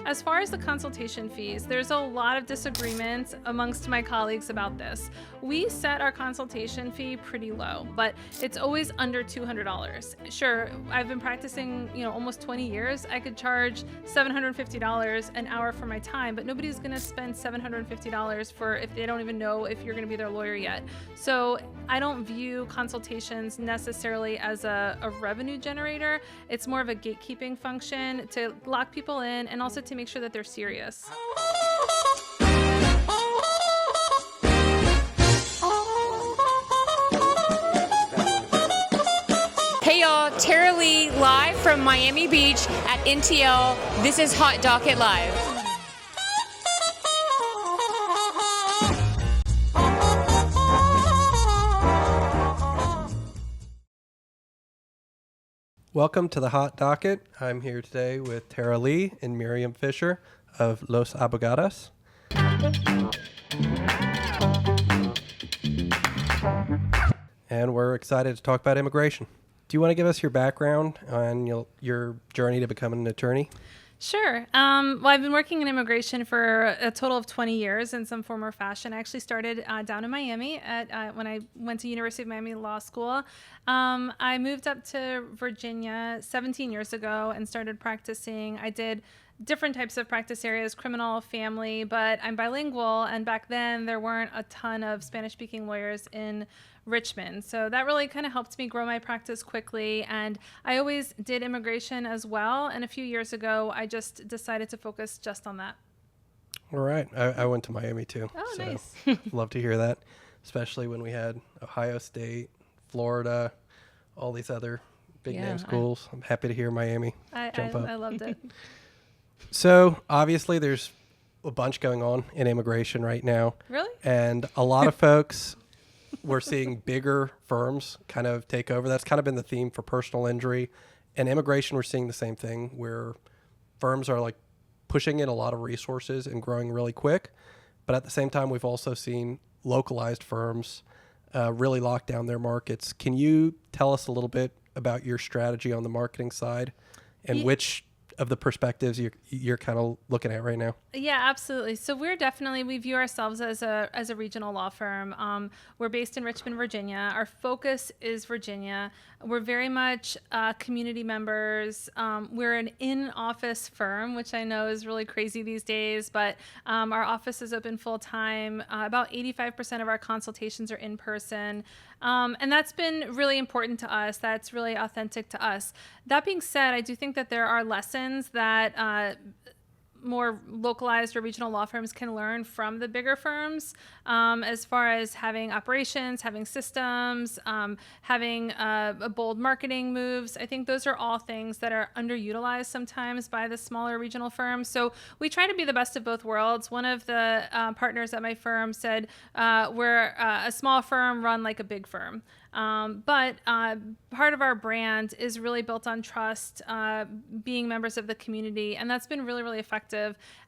As far as the consultation fees, there's a lot of disagreements amongst my colleagues about this. We set our consultation fee pretty low, but it's always under $200. Sure, I've been practicing, almost 20 years. I could charge $750 an hour for my time, but nobody's going to spend $750 for if they don't even know if you're going to be their lawyer yet. So I don't view consultations necessarily as a revenue generator. It's more of a gatekeeping function to lock people in and also to make sure that they're serious. Hey y'all, Tara Lee live from Miami Beach at NTL. This is Hot Docket Live. Welcome to the Hot Docket. I'm here today with Tara Lee and Miriam Fisher of Las Abogadas. And we're excited to talk about immigration. Do you want to give us your background on your journey to becoming an attorney? Sure. Well, I've been working in immigration for a total of 20 years in some form or fashion. I actually started down in Miami when I went to University of Miami Law School. I moved up to Virginia 17 years ago and started practicing. I did different types of practice areas, criminal, family, but I'm bilingual. And back then there weren't a ton of Spanish-speaking lawyers in Richmond. So that really kind of helped me grow my practice quickly. And I always did immigration as well. And a few years ago, I just decided to focus just on that. All right. I went to Miami too. Oh, so nice. Love to hear that, especially when we had Ohio State, Florida, all these other big name schools. I'm happy to hear Miami jump up. I loved it. So obviously there's a bunch going on in immigration right now. Really? And a lot of folks, we're seeing bigger firms kind of take over. That's kind of been the theme for personal injury. And immigration, we're seeing the same thing where firms are like pushing in a lot of resources and growing really quick. But at the same time, we've also seen localized firms really lock down their markets. Can you tell us a little bit about your strategy on the marketing side and which of the perspectives you're kind of looking at right now? Yeah, absolutely. So we view ourselves as a regional law firm. We're based in Richmond, Virginia. Our focus is Virginia. We're very much community members. We're an in-office firm, which I know is really crazy these days, but our office is open full time. About 85% of our consultations are in person. And that's been really important to us. That's really authentic to us. That being said, I do think that there are lessons that more localized or regional law firms can learn from the bigger firms, as far as having operations, having systems, having bold marketing moves. I think those are all things that are underutilized sometimes by the smaller regional firms. So we try to be the best of both worlds. One of the partners at my firm said, we're a small firm run like a big firm. But part of our brand is really built on trust, being members of the community, and that's been really, really effective.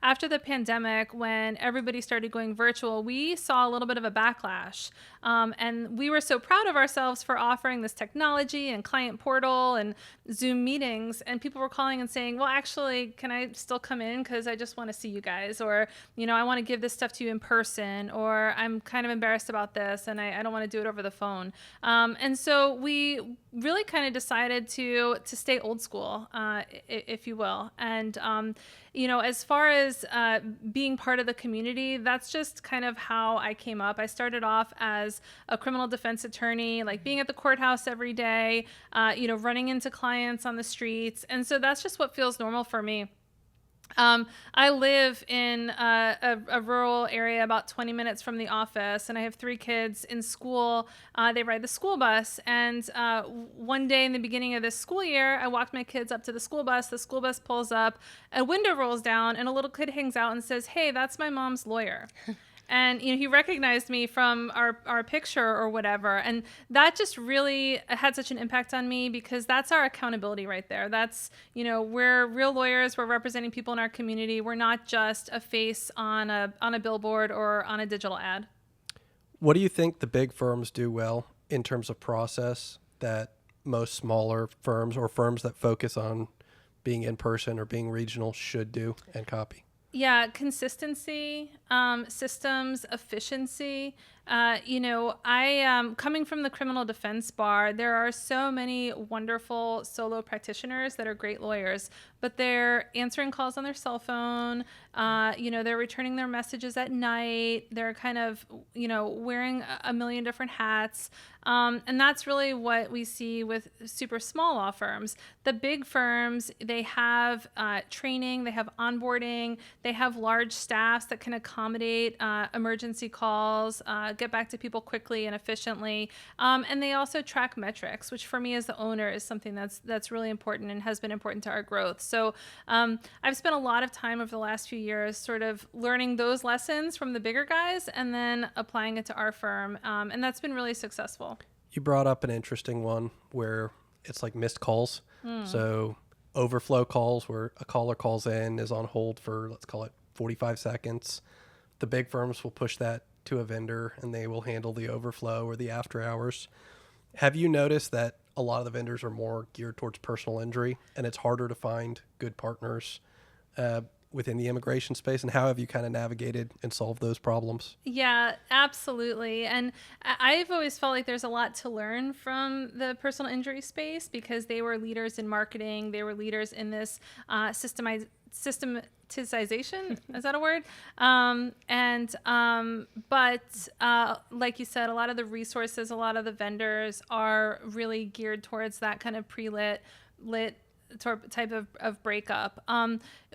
After the pandemic, when everybody started going virtual, we saw a little bit of a backlash, and we were so proud of ourselves for offering this technology and client portal and Zoom meetings, and people were calling and saying, well, actually, can I still come in because I just want to see you guys, or I want to give this stuff to you in person, or I'm kind of embarrassed about this and I don't want to do it over the phone. And so we really kind of decided to stay old school, if you will. And, as far as being part of the community, that's just kind of how I came up. I started off as a criminal defense attorney, like being at the courthouse every day, running into clients on the streets. And so that's just what feels normal for me. I live in a rural area about 20 minutes from the office, and I have 3 kids in school. They ride the school bus, and one day in the beginning of this school year, I walked my kids up to the school bus pulls up, a window rolls down, and a little kid hangs out and says, "Hey, that's my mom's lawyer." And he recognized me from our picture or whatever. And that just really had such an impact on me because that's our accountability right there. That's, we're real lawyers. We're representing people in our community. We're not just a face on a billboard or on a digital ad. What do you think the big firms do well in terms of process that most smaller firms or firms that focus on being in person or being regional should do and copy? Yeah, consistency, systems, efficiency. I coming from the criminal defense bar, there are so many wonderful solo practitioners that are great lawyers, but they're answering calls on their cell phone. They're returning their messages at night. They're kind of, wearing a million different hats. And that's really what we see with super small law firms. The big firms, they have training, they have onboarding, they have large staffs that can accommodate emergency calls, get back to people quickly and efficiently. And they also track metrics, which for me as the owner is something that's really important and has been important to our growth. So I've spent a lot of time over the last few years sort of learning those lessons from the bigger guys and then applying it to our firm. And that's been really successful. You brought up an interesting one where it's like missed calls. So overflow calls where a caller calls in, is on hold for, let's call it 45 seconds. The big firms will push that to a vendor and they will handle the overflow or the after hours. Have you noticed that a lot of the vendors are more geared towards personal injury and it's harder to find good partners within the immigration space? And how have you kind of navigated and solved those problems? Yeah, absolutely. And I've always felt like there's a lot to learn from the personal injury space because they were leaders in marketing. They were leaders in this systematization. Is that a word? But like you said, a lot of the resources, a lot of the vendors are really geared towards that kind of lit type of breakup.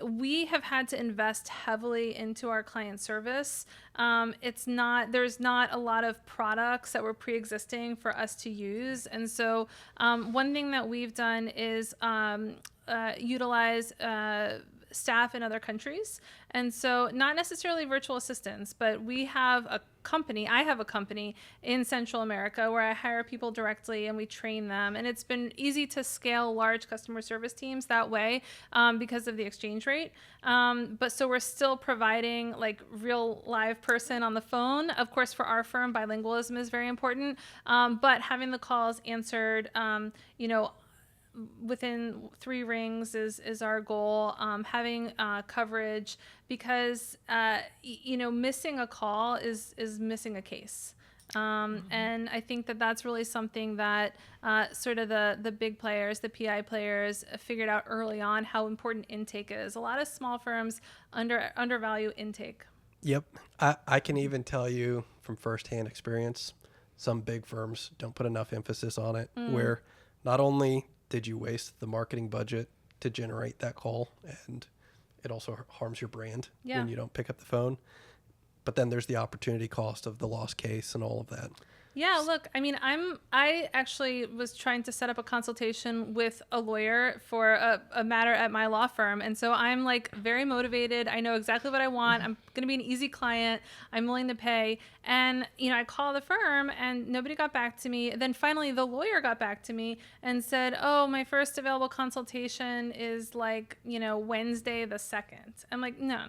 We have had to invest heavily into our client service. There's not a lot of products that were pre-existing for us to use. And so one thing that we've done is utilize staff in other countries. And so not necessarily virtual assistants, but I have a company in Central America where I hire people directly and we train them. And it's been easy to scale large customer service teams that way because of the exchange rate. But so we're still providing like real live person on the phone. Of course, for our firm, bilingualism is very important. But having the calls answered, within 3 rings is our goal. Having coverage because missing a call is missing a case. And I think that's really something that sort of the big players, the PI players, figured out early on how important intake is. A lot of small firms undervalue intake. Yep. I can even tell you from firsthand experience, some big firms don't put enough emphasis on it, where not only did you waste the marketing budget to generate that call, and it also harms your brand when you don't pick up the phone, but then there's the opportunity cost of the lost case and all of that. Yeah, look, I mean, I actually was trying to set up a consultation with a lawyer for a matter at my law firm. And so I'm like very motivated. I know exactly what I want. I'm going to be an easy client. I'm willing to pay. And, I called the firm and nobody got back to me. Then finally the lawyer got back to me and said, oh, my first available consultation is like, Wednesday the 2nd. I'm like, no.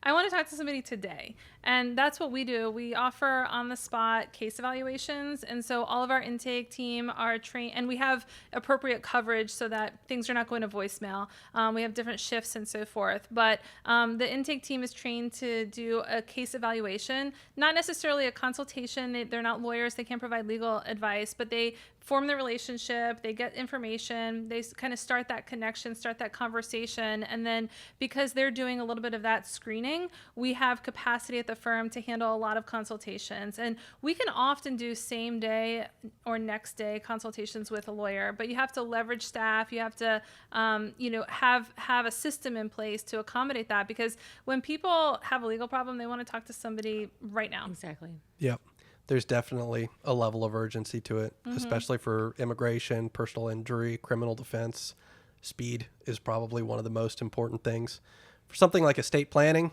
I want to talk to somebody today. And that's what we do. We offer on the spot case evaluations. And so all of our intake team are trained, and we have appropriate coverage so that things are not going to voicemail. We have different shifts and so forth. But the intake team is trained to do a case evaluation, not necessarily a consultation. They're not lawyers. They can't provide legal advice, but they form the relationship, they get information, they kind of start that connection, start that conversation. And then because they're doing a little bit of that screening, we have capacity at the firm to handle a lot of consultations. And we can often do same day or next day consultations with a lawyer, but you have to leverage staff. You have to, have a system in place to accommodate that, because when people have a legal problem, they want to talk to somebody right now. Exactly. Yep. There's definitely a level of urgency to it, especially for immigration, personal injury, criminal defense. Speed is probably one of the most important things. For something like estate planning,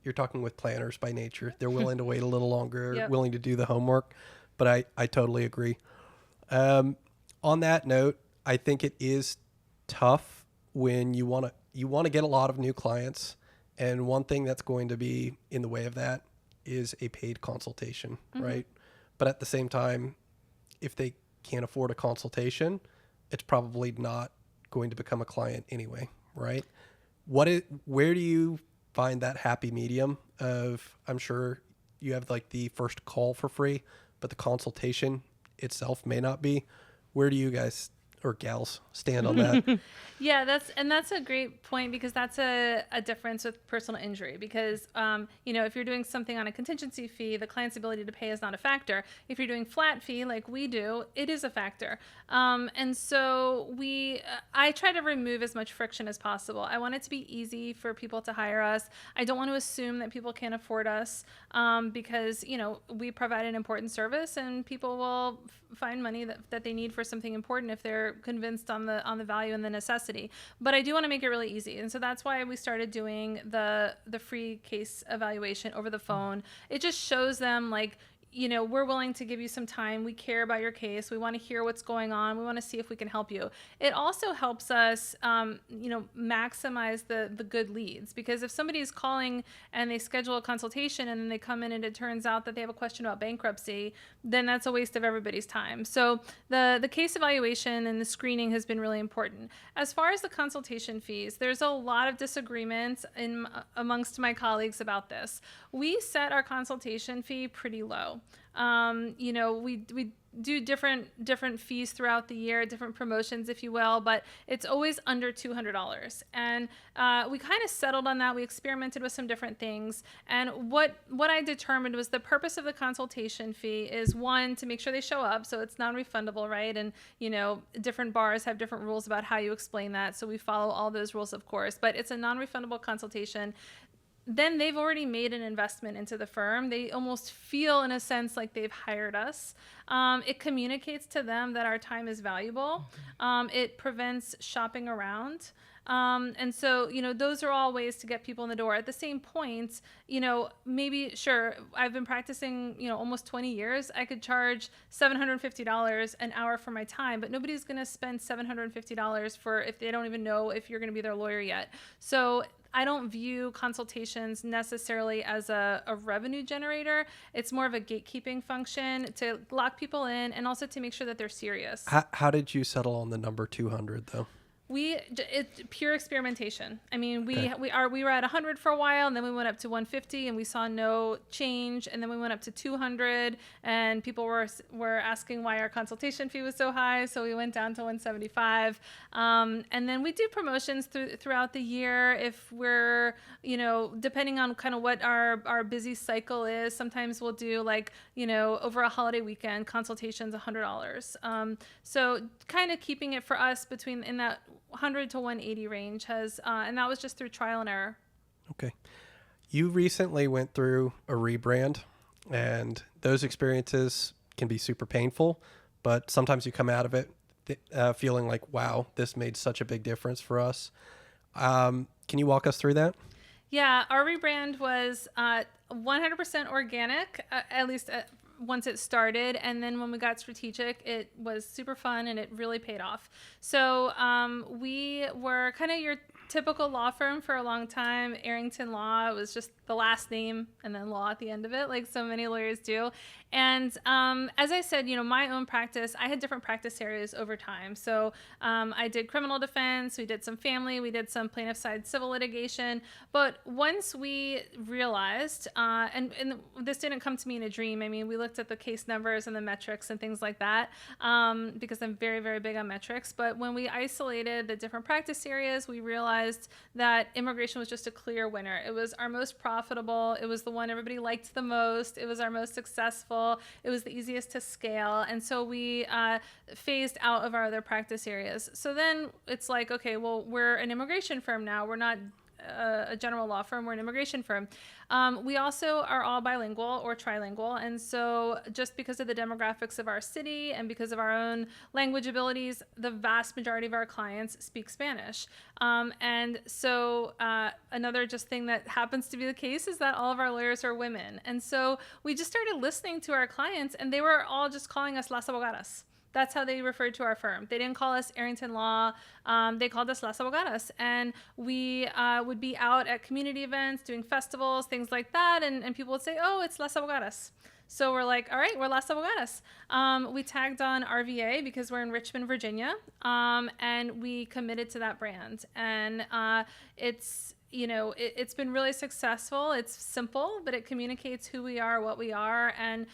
you're talking with planners by nature. They're willing to wait a little longer, willing to do the homework, but I totally agree. On that note, I think it is tough when you want to get a lot of new clients, and one thing that's going to be in the way of that is a paid consultation, right? But at the same time, if they can't afford a consultation, it's probably not going to become a client anyway, right? Where do you find that happy medium of, I'm sure you have like the first call for free, but the consultation itself may not be. Where do you guys or gals stand on that? Yeah, that's a great point, because that's a difference with personal injury, because if you're doing something on a contingency fee, the client's ability to pay is not a factor. If you're doing flat fee like we do, it is a factor. And so I try to remove as much friction as possible. I want it to be easy for people to hire us. I don't want to assume that people can't afford us, because we provide an important service, and people will find money that they need for something important if they're convinced on the value and the necessity. But I do want to make it really easy, and so that's why we started doing the free case evaluation over the phone. It just shows them, like, we're willing to give you some time. We care about your case. We want to hear what's going on. We want to see if we can help you. It also helps us, maximize the good leads, because if somebody is calling and they schedule a consultation and then they come in and it turns out that they have a question about bankruptcy, then that's a waste of everybody's time. So the case evaluation and the screening has been really important. As far as the consultation fees, there's a lot of disagreements amongst my colleagues about this. We set our consultation fee pretty low. We do different fees throughout the year, different promotions, if you will, but it's always under $200. And we kind of settled on that. We experimented with some different things. And what I determined was the purpose of the consultation fee is, one, to make sure they show up, so it's non-refundable, right? And, different bars have different rules about how you explain that. So we follow all those rules, of course, but it's a non-refundable consultation. Then they've already made an investment into the firm. They almost feel, in a sense, like they've hired us. It communicates to them that our time is valuable. It prevents shopping around. And so, those are all ways to get people in the door. At the same point, maybe, sure, I've been practicing, almost 20 years. I could charge $750 an hour for my time, but nobody's going to spend $750 if they don't even know if you're going to be their lawyer yet. So I don't view consultations necessarily as a revenue generator. It's more of a gatekeeping function to lock people in, and also to make sure that they're serious. How did you settle on the number 200 though? It's pure experimentation. I mean, Okay. we were at 100 for a while, and then we went up to 150, and we saw no change, and then we went up to 200, and people were asking why our consultation fee was so high, so we went down to 175. And then we do promotions throughout the year if we're, depending on kind of what our busy cycle is. Sometimes we'll do, like, over a holiday weekend, consultations $100. So kind of keeping it for us in that 100 to 180 range and that was just through trial and error. Okay. You recently went through a rebrand, and those experiences can be super painful, but sometimes you come out of it feeling like, wow, this made such a big difference for us. Can you walk us through that? Yeah, our rebrand was 100% organic, at least once it started, and then when we got strategic, it was super fun and it really paid off. So we were kind of your typical law firm for a long time. Arrington Law, it was just the last name and then law at the end of it, like so many lawyers do. And as I said, my own practice, I had different practice areas over time. So I did criminal defense, we did some family, we did some plaintiff side civil litigation. But once we realized, and this didn't come to me in a dream. I mean, we looked at the case numbers and the metrics and things like that, because I'm very, very big on metrics. But when we isolated the different practice areas, we realized that immigration was just a clear winner. It was our most profitable. It was the one everybody liked the most. It was our most successful. It was the easiest to scale. And so we phased out of our other practice areas. So then it's like, okay, well, we're an immigration firm now. We're not a general law firm, we're an immigration firm. We also are all bilingual or trilingual, and so just because of the demographics of our city and because of our own language abilities, the vast majority of our clients speak Spanish. And so another just thing that happens to be the case is that all of our lawyers are women. And so we just started listening to our clients, and they were all just calling us Las Abogadas. That's how they referred to our firm. They didn't call us Arrington Law. They called us Las Abogadas. And we would be out at community events, doing festivals, things like that. And people would say, oh, it's Las Abogadas. So we're like, all right, we're Las Abogadas. We tagged on RVA because we're in Richmond, Virginia. And we committed to that brand. And it's been really successful. It's simple, but it communicates who we are, what we are. And,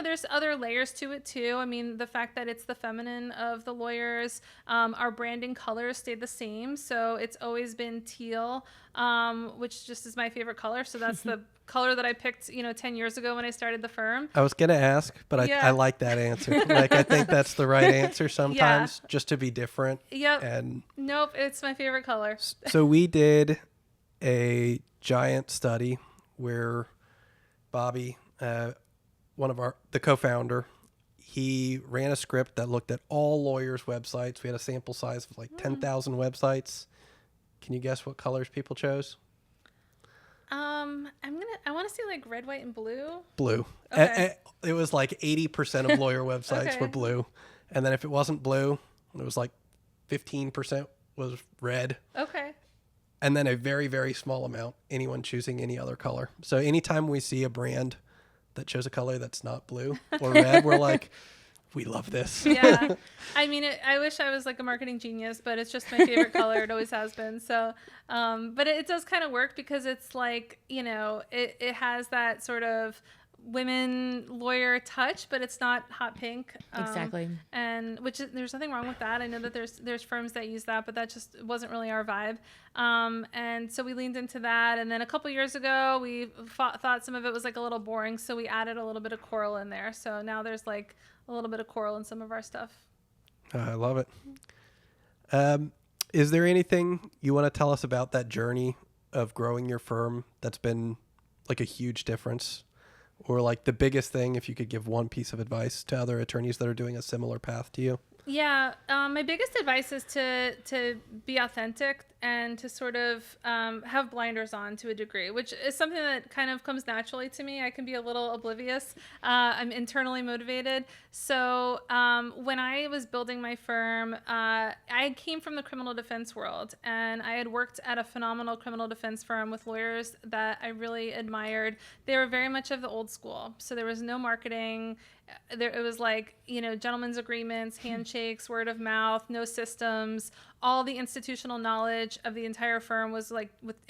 there's other layers to it too. I mean, the fact that it's the feminine of the lawyers, our branding colors stayed the same. So it's always been teal, which just is my favorite color. So that's the color that I picked, 10 years ago when I started the firm. I was going to ask, but I like that answer. Like, I think that's the right answer sometimes, just to be different. Yep. And nope, it's my favorite color. So we did a giant study where Bobby, the co-founder, he ran a script that looked at all lawyers' websites. We had a sample size of like 10,000 websites. Can you guess what colors people chose? I want to say like red, white, and blue. Blue. Okay. It was like 80% of lawyer websites were blue. And then if it wasn't blue, it was like 15% was red. Okay. And then a very, very small amount, anyone choosing any other color. So anytime we see a brand that chose a color that's not blue or red, we're like, we love this. Yeah. I mean, I wish I was like a marketing genius, but it's just my favorite color. It always has been. So, but it does kind of work because it's like, it has that sort of women lawyer touch, but it's not hot pink. Exactly. And there's nothing wrong with that. I know that there's firms that use that, but that just wasn't really our vibe. And so we leaned into that. And then a couple years ago, we thought some of it was like a little boring. So we added a little bit of coral in there. So now there's like a little bit of coral in some of our stuff. I love it. Is there anything you want to tell us about that journey of growing your firm that's been like a huge difference? Or like the biggest thing, if you could give one piece of advice to other attorneys that are doing a similar path to you? Yeah, my biggest advice is to be authentic and to sort of have blinders on to a degree, which is something that kind of comes naturally to me. I can be a little oblivious. I'm internally motivated. So when I was building my firm, I came from the criminal defense world, and I had worked at a phenomenal criminal defense firm with lawyers that I really admired. They were very much of the old school. So there was no marketing. It was like, gentlemen's agreements, handshakes, word of mouth, no systems. All the institutional knowledge of the entire firm was like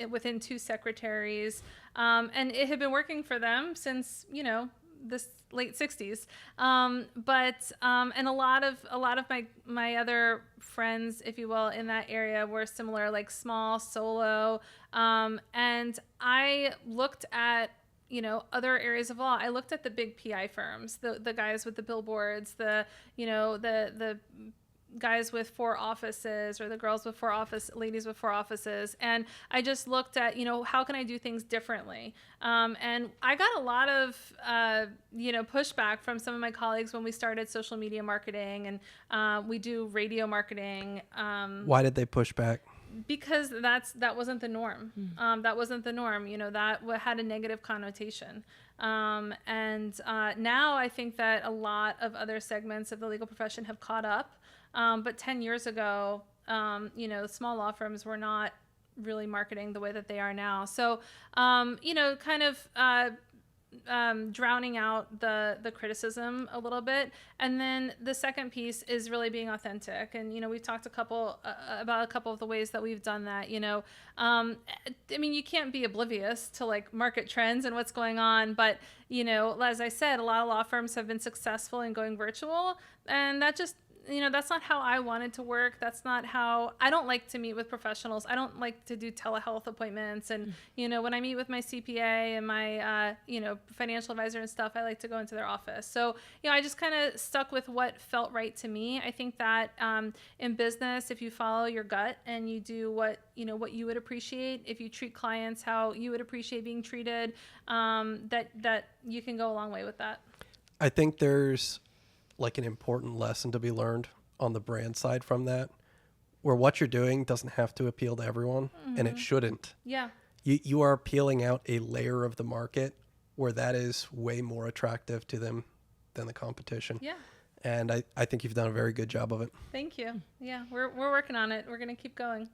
within two secretaries. And it had been working for them since, this late 60s. And a lot of my other friends, if you will, in that area were similar, like small, solo. And I looked at other areas of law. I looked at the big PI firms, the guys with the billboards, the guys with 4 offices, or the ladies with 4 offices. And I just looked at, how can I do things differently? And I got a lot of, pushback from some of my colleagues when we started social media marketing, and we do radio marketing. Why did they push back? Because that wasn't the norm. That wasn't the norm. That had a negative connotation. And now I think that a lot of other segments of the legal profession have caught up. But 10 years ago, small law firms were not really marketing the way that they are now. So, kind of drowning out the criticism a little bit. And then the second piece is really being authentic. And, we've talked about a couple of the ways that we've done that, you can't be oblivious to like market trends and what's going on. But, as I said, a lot of law firms have been successful in going virtual, and that just, that's not how I wanted to work. That's not how I don't like to meet with professionals. I don't like to do telehealth appointments. And, when I meet with my CPA and my, financial advisor and stuff, I like to go into their office. So, I just kind of stuck with what felt right to me. I think that in business, if you follow your gut and you do what you would appreciate, if you treat clients how you would appreciate being treated, that you can go a long way with that. I think there's like an important lesson to be learned on the brand side from that, where what you're doing doesn't have to appeal to everyone, and it shouldn't. Yeah. You are peeling out a layer of the market where that is way more attractive to them than the competition. Yeah. And I think you've done a very good job of it. Thank you. Yeah, we're working on it. We're going to keep going.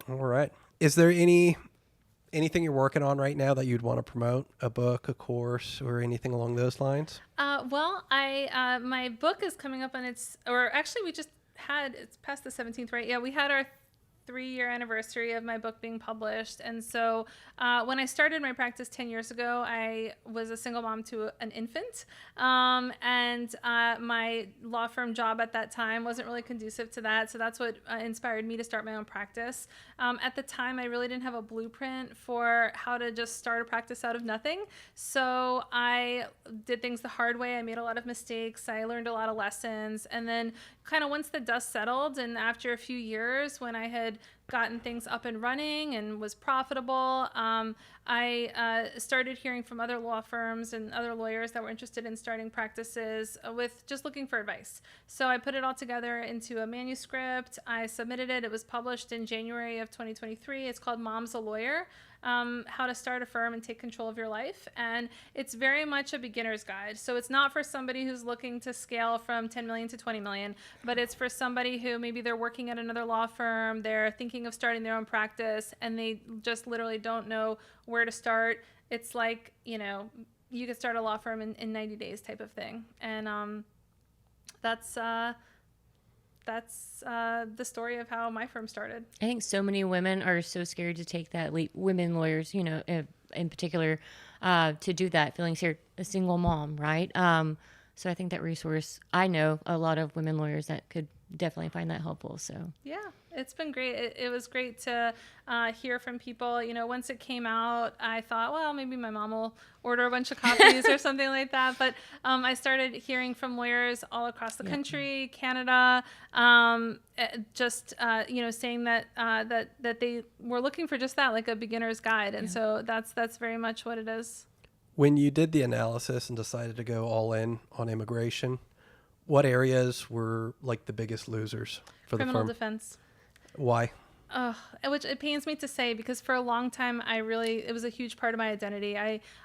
All right. Is there anything you're working on right now that you'd want to promote? A book, a course, or anything along those lines? Well, my book is coming up on it's past the 17th, right? Yeah, we had our 3-year anniversary of my book being published. And so when I started my practice 10 years ago, I was a single mom to an infant. And my law firm job at that time wasn't really conducive to that. So that's what inspired me to start my own practice. At the time, I really didn't have a blueprint for how to just start a practice out of nothing. So I did things the hard way. I made a lot of mistakes. I learned a lot of lessons. And then kind of once the dust settled, and after a few years when I had gotten things up and running and was profitable, I started hearing from other law firms and other lawyers that were interested in starting practices with just looking for advice. So I put it all together into a manuscript. I submitted it. It was published in January of 2023. It's called Mom's a Lawyer, How to Start a Firm and Take Control of Your Life. And it's very much a beginner's guide. So it's not for somebody who's looking to scale from 10 million to 20 million, but it's for somebody who maybe they're working at another law firm, they're thinking of starting their own practice, and they just literally don't know where to start. It's like, you could start a law firm in 90 days type of thing. And that's the story of how my firm started. I think so many women are so scared to take that leap. Women lawyers, in particular, to do that, feeling scared. A single mom, right? So I think that resource, I know a lot of women lawyers that could definitely find that helpful. So yeah, it's been great. It was great to hear from people. Once it came out, I thought, well, maybe my mom will order a bunch of copies or something like that. But I started hearing from lawyers all across the country, Canada, saying that they were looking for just that, like a beginner's guide. And so that's very much what it is. When you did the analysis and decided to go all in on immigration, what areas were like the biggest losers for the firm? Criminal defense. Why? Which it pains me to say, because for a long time, it was a huge part of my identity.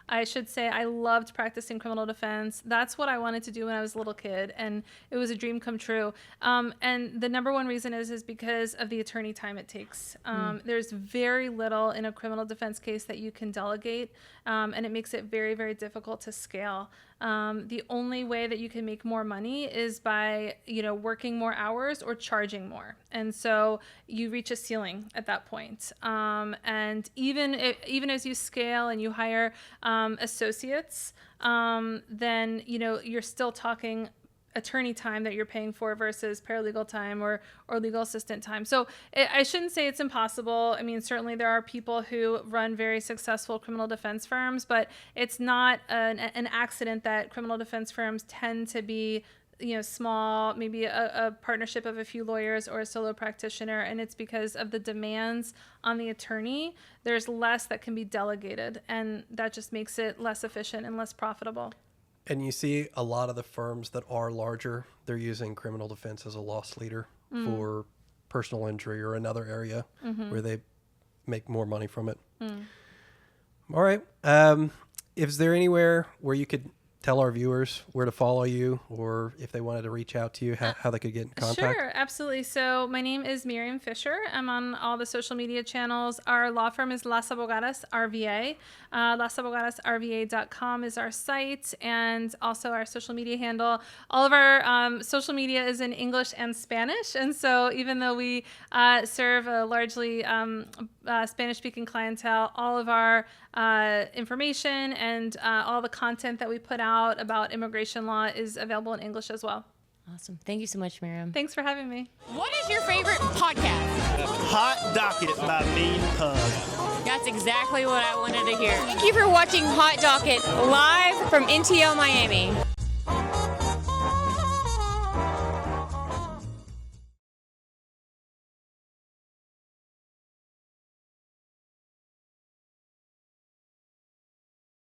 I should say I loved practicing criminal defense. That's what I wanted to do when I was a little kid, and it was a dream come true. And the number one reason is because of the attorney time it takes. There's very little in a criminal defense case that you can delegate, and it makes it very, very difficult to scale. The only way that you can make more money is by, working more hours or charging more. And so you reach a ceiling at that point. And even as you scale and you hire associates, then, you're still talking attorney time that you're paying for versus paralegal time or legal assistant time. So I shouldn't say it's impossible. I mean, certainly there are people who run very successful criminal defense firms, but it's not an accident that criminal defense firms tend to be small, maybe a partnership of a few lawyers or a solo practitioner, and it's because of the demands on the attorney. There's less that can be delegated, and that just makes it less efficient and less profitable. And you see a lot of the firms that are larger, they're using criminal defense as a loss leader for personal injury or another area where they make more money from it. All right. Is there anywhere where you could tell our viewers where to follow you, or if they wanted to reach out to you, how they could get in contact? Sure, absolutely. So my name is Miriam Fisher. I'm on all the social media channels. Our law firm is Las Abogadas RVA. LasAbogadasRVA.com is our site, and also our social media handle. All of our social media is in English and Spanish, and so even though we serve a largely Spanish-speaking clientele, all of our information and all the content that we put out about immigration law is available in English as well. awesome. Thank you so much, Miriam. Thanks for having me. What is your favorite podcast? Hot Docket by Mean Pug. That's exactly what I wanted to hear. Thank you for watching Hot Docket live from NTL Miami.